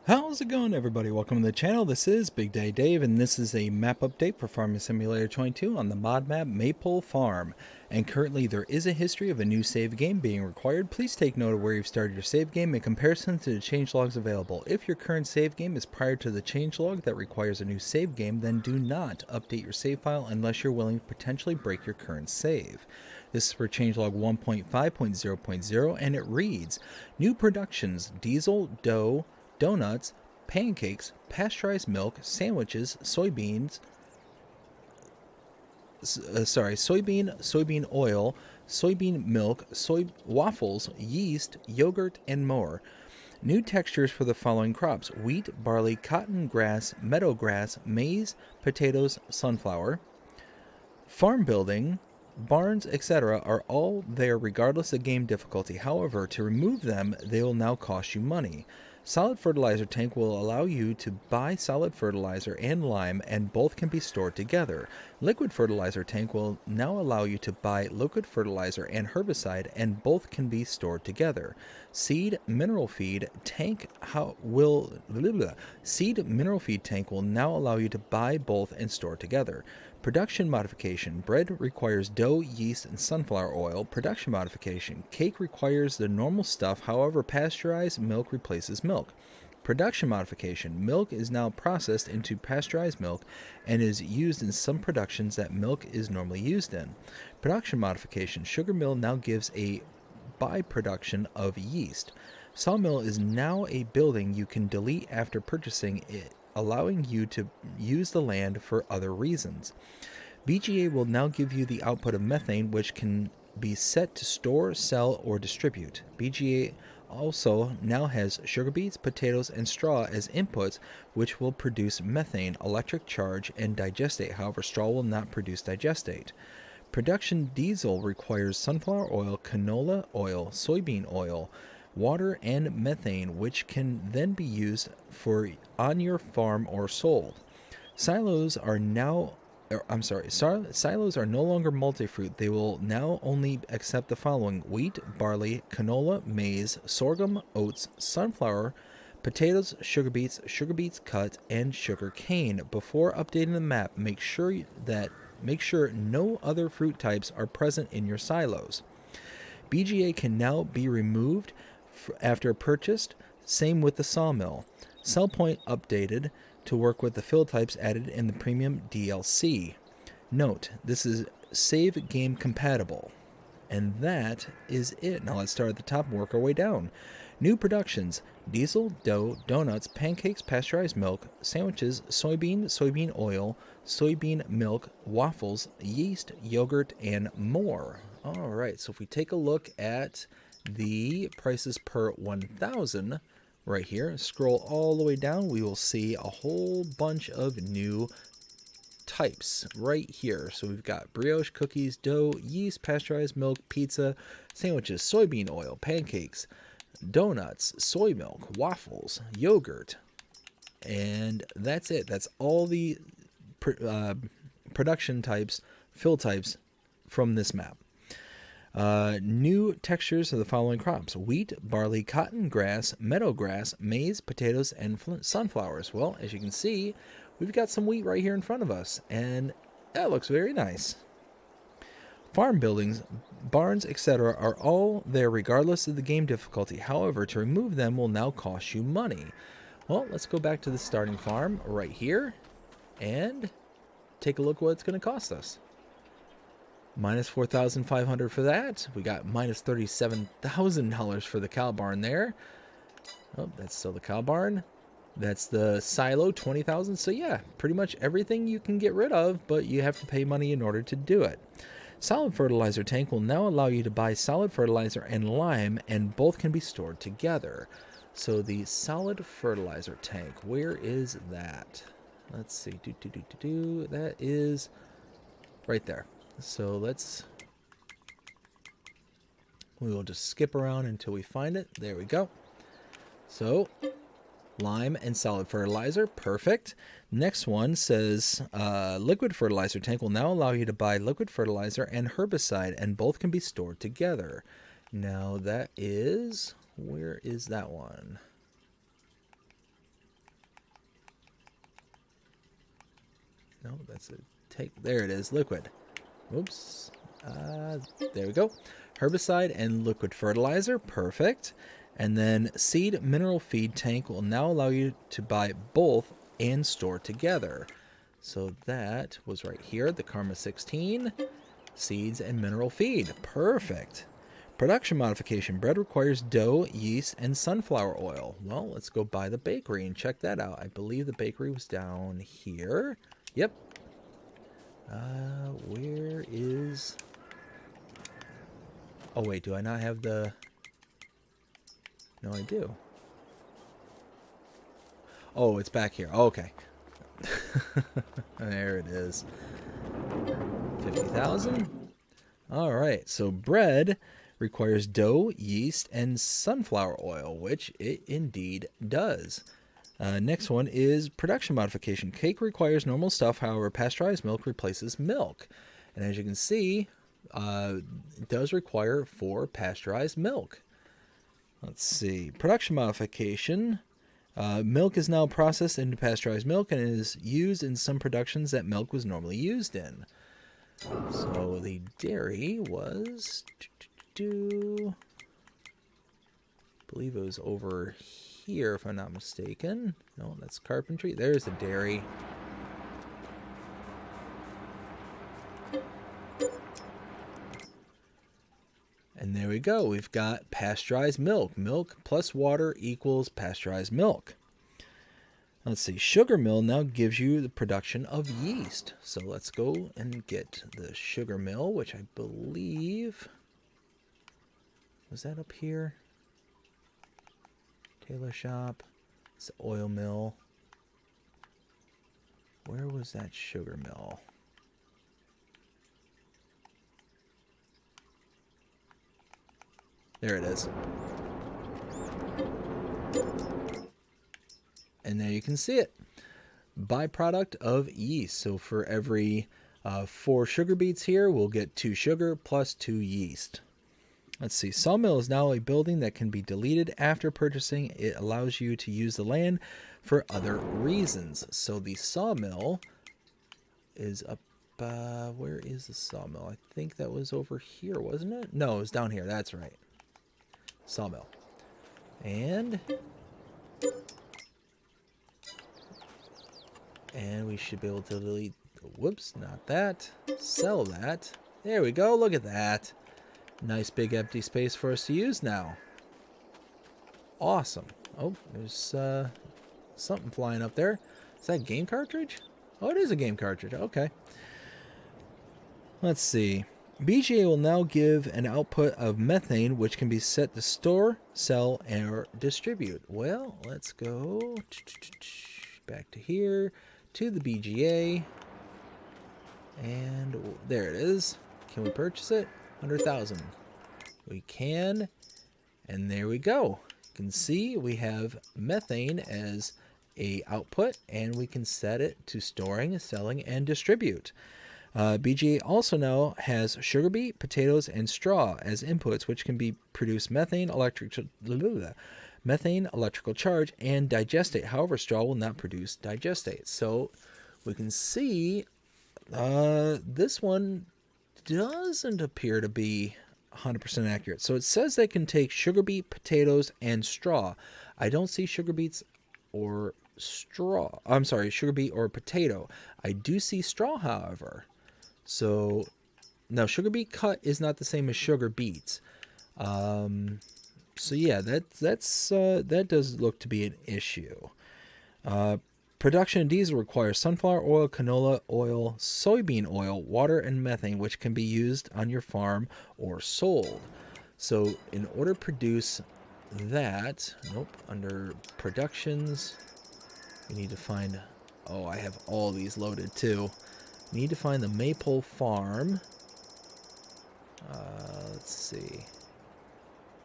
How's it going, everybody? Welcome to the channel. This is Big Day Dave, and this is a map update for Farming Simulator 22 on the mod map Maypole Farm. And currently there is a history of a new save game being required. Please take note of where you've started your save game in comparison to the changelogs available. If your current save game is prior to the changelog that requires a new save game, then do not update your save file unless you're willing to potentially break your current save. This is for changelog 1.5.0.0, and it reads, New productions, diesel, dough, donuts, pancakes, pasteurized milk, sandwiches, soybean oil, soybean milk, soy waffles, yeast, yogurt, and more. New textures for the following crops: wheat, barley, cotton, grass, meadow grass, maize, potatoes, sunflower. Farm building, barns, etc. are all there regardless of game difficulty. However, to remove them, they will now cost you money. Solid fertilizer tank will allow you to buy solid fertilizer and lime, and both can be stored together. Liquid fertilizer tank will now allow you to buy liquid fertilizer and herbicide, and both can be stored together. Seed mineral feed tank will now allow you to buy both and store together. Production modification. Bread requires dough, yeast, and sunflower oil. Production modification. Cake requires the normal stuff, however pasteurized milk replaces milk. Production modification. Milk is now processed into pasteurized milk and is used in some productions that milk is normally used in. Production modification. Sugar mill now gives a byproduction of yeast. Sawmill is now a building you can delete after purchasing it, allowing you to use the land for other reasons. BGA will now give you the output of methane, which can be set to store, sell, or distribute. BGA also now has sugar beets, potatoes, and straw as inputs, which will produce methane, electric charge, and digestate. However, straw will not produce digestate. Production diesel requires sunflower oil, canola oil, soybean oil, water, and methane, which can then be used for on your farm or sold. Silos are no longer multi-fruit. They will now only accept the following: wheat, barley, canola, maize, sorghum, oats, sunflower, potatoes, sugar beets cut, and sugar cane. Before updating the map, make sure no other fruit types are present in your silos. BGA can now be removed after purchased. Same with the sawmill. Sell point updated to work with the fill types added in the premium DLC. Note, this is save game compatible. And that is it. Now let's start at the top and work our way down. New productions: diesel, dough, donuts, pancakes, pasteurized milk, sandwiches, soybean oil, soybean milk, waffles, yeast, yogurt, and more. All right, so if we take a look at the prices per 1,000 right here, scroll all the way down, we will see a whole bunch of new types right here. So we've got brioche, cookies, dough, yeast, pasteurized milk, pizza, sandwiches, soybean oil, pancakes, donuts, soy milk, waffles, yogurt, and that's it. That's all the production types, fill types from this map. New textures of the following crops: wheat, barley, cotton, grass, meadow grass, maize, potatoes, and sunflowers. Well, as you can see, we've got some wheat right here in front of us, and that looks very nice. Farm buildings, barns, etc. are all there regardless of the game difficulty. However, to remove them will now cost you money. Well, let's go back to the starting farm right here and take a look what it's going to cost us. Minus $4,500 for that. We got minus $37,000 for the cow barn there. Oh, that's still the cow barn. That's the silo, $20,000. So yeah, pretty much everything you can get rid of, but you have to pay money in order to do it. Solid fertilizer tank will now allow you to buy solid fertilizer and lime, and both can be stored together. So the solid fertilizer tank, where is that? Let's see. That is right there. So we will just skip around until we find it. There we go. So lime and solid fertilizer, perfect. Next one says liquid fertilizer tank will now allow you to buy liquid fertilizer and herbicide, and both can be stored together. Now that is, where is that one? that's a take. There it is, liquid. Oops. There we go. Herbicide and liquid fertilizer. Perfect. And then seed mineral feed tank will now allow you to buy both and store together. So that was right here, the Karma 16. Seeds and mineral feed. Perfect. Production modification. Bread requires dough, yeast, and sunflower oil. Well, let's go by the bakery and check that out. I believe the bakery was down here. Yep. Where is... Oh, wait, do I not have the... No, I do. Oh, it's back here. Oh, okay. There it is. 50,000. All right, so bread requires dough, yeast, and sunflower oil, which it indeed does. Next one is production modification. Cake requires normal stuff, however, pasteurized milk replaces milk. And as you can see, it does require 4 pasteurized milk. Let's see. Production modification. Milk is now processed into pasteurized milk and is used in some productions that milk was normally used in. So the dairy was... I believe it was over here, if I'm not mistaken. No, that's carpentry. There's the dairy. And there we go. We've got pasteurized milk. Milk plus water equals pasteurized milk. Let's see. Sugar mill now gives you the production of yeast. So let's go and get the sugar mill, which I believe... Was that up here? Tailor shop. It's the oil mill. Where was that sugar mill? There it is. And there you can see it. Byproduct of yeast. So for every 4 sugar beets here, we'll get 2 sugar plus 2 yeast. Let's see. Sawmill is now a building that can be deleted after purchasing. It allows you to use the land for other reasons. So the sawmill is up. Where is the sawmill? I think that was over here, wasn't it? No, it was down here. That's right. Sawmill. And we should be able to delete. Whoops, not that. Sell that. There we go. Look at that. Nice big empty space for us to use now. Awesome. Oh, there's something flying up there. Is that a game cartridge? Oh, it is a game cartridge. Okay. Let's see. BGA will now give an output of methane, which can be set to store, sell, or distribute. Well, let's go back to here, to the BGA. And there it is. Can we purchase it? 100,000. We can, and there we go. You can see we have methane as a output, and we can set it to storing, selling, and distribute. BGA also now has sugar beet, potatoes, and straw as inputs, which can be produce methane, electrical charge, and digestate. However, straw will not produce digestate. So we can see this one doesn't appear to be 100% accurate. So it says they can take sugar beet, potatoes, and straw. I don't see sugar beets or straw. I'm sorry, sugar beet or potato. I do see straw, however. So now sugar beet cut is not the same as sugar beets. So yeah, that does look to be an issue. Production of diesel requires sunflower oil, canola oil, soybean oil, water, and methane, which can be used on your farm or sold. So in order to produce that, under productions, we need to find, oh, I have all these loaded too. We need to find the Maypole Farm. Let's see.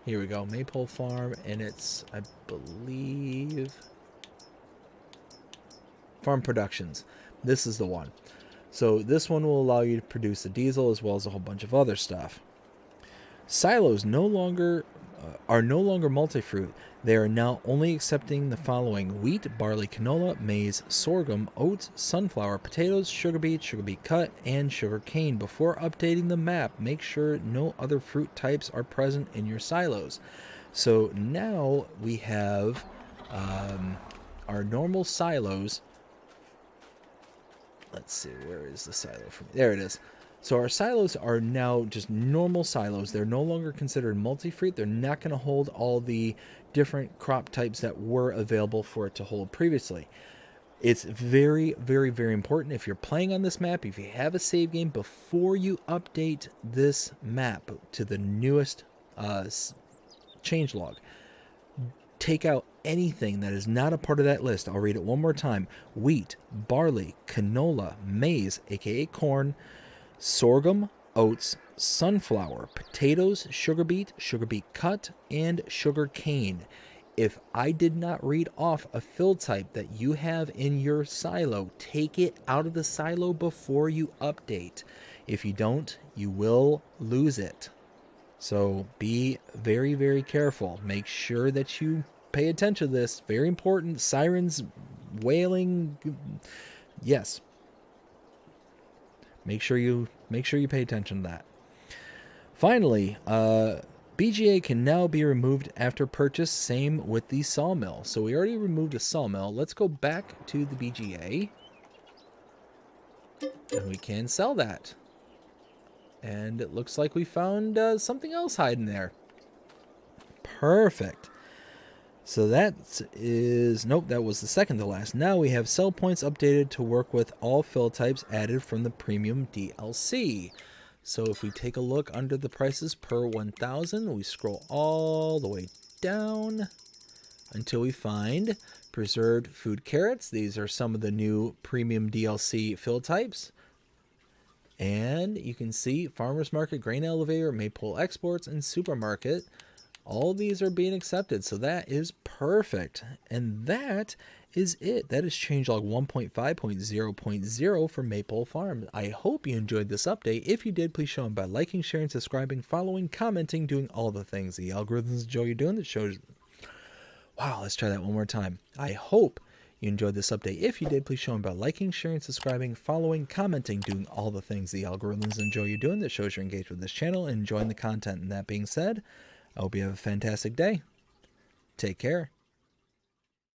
Here we go, Maypole Farm, and it's, I believe... Farm Productions. This is the one. So this one will allow you to produce the diesel as well as a whole bunch of other stuff. Silos no longer are no longer multi-fruit. They are now only accepting the following: wheat, barley, canola, maize, sorghum, oats, sunflower, potatoes, sugar beet cut, and sugar cane. Before updating the map, make sure no other fruit types are present in your silos. So now we have our normal silos. Let's see, where is the silo for me? There it is. So our silos are now just normal silos. They're no longer considered multi-fruit. They're not going to hold all the different crop types that were available for it to hold previously. It's very, very, very important if you're playing on this map, if you have a save game, before you update this map to the newest changelog, take out anything that is not a part of that list. I'll read it one more time: wheat, barley, canola, maize, aka corn, sorghum, oats, sunflower, potatoes, sugar beet cut, and sugar cane. If I did not read off a fill type that you have in your silo, take it out of the silo before you update. If you don't, you will lose it. So be very, very careful. Make sure that you pay attention to this. Very important. Sirens wailing. Yes. Make sure you pay attention to that. Finally, BGA can now be removed after purchase. Same with the sawmill. So we already removed the sawmill. Let's go back to the BGA. And we can sell that. And it looks like we found something else hiding there. Perfect. So that is... Nope, that was the second to last. Now we have sell points updated to work with all fill types added from the premium DLC. So if we take a look under the prices per 1,000, we scroll all the way down until we find preserved food carrots. These are some of the new premium DLC fill types. And you can see Farmers Market, Grain Elevator, Maypole Exports, and Supermarket. All these are being accepted, so that is perfect. And that is it. That is changelog 1.5.0.0 for Maypole Farm. I hope you enjoyed this update. If you did, please show them by liking, sharing, subscribing, following, commenting, doing all the things the algorithms enjoy you doing. That shows... Wow, let's try that one more time. I hope you enjoyed this update. If you did, please show them by liking, sharing, subscribing, following, commenting, doing all the things the algorithms enjoy you doing. That shows you're engaged with this channel and enjoying the content. And that being said, I hope you have a fantastic day. Take care.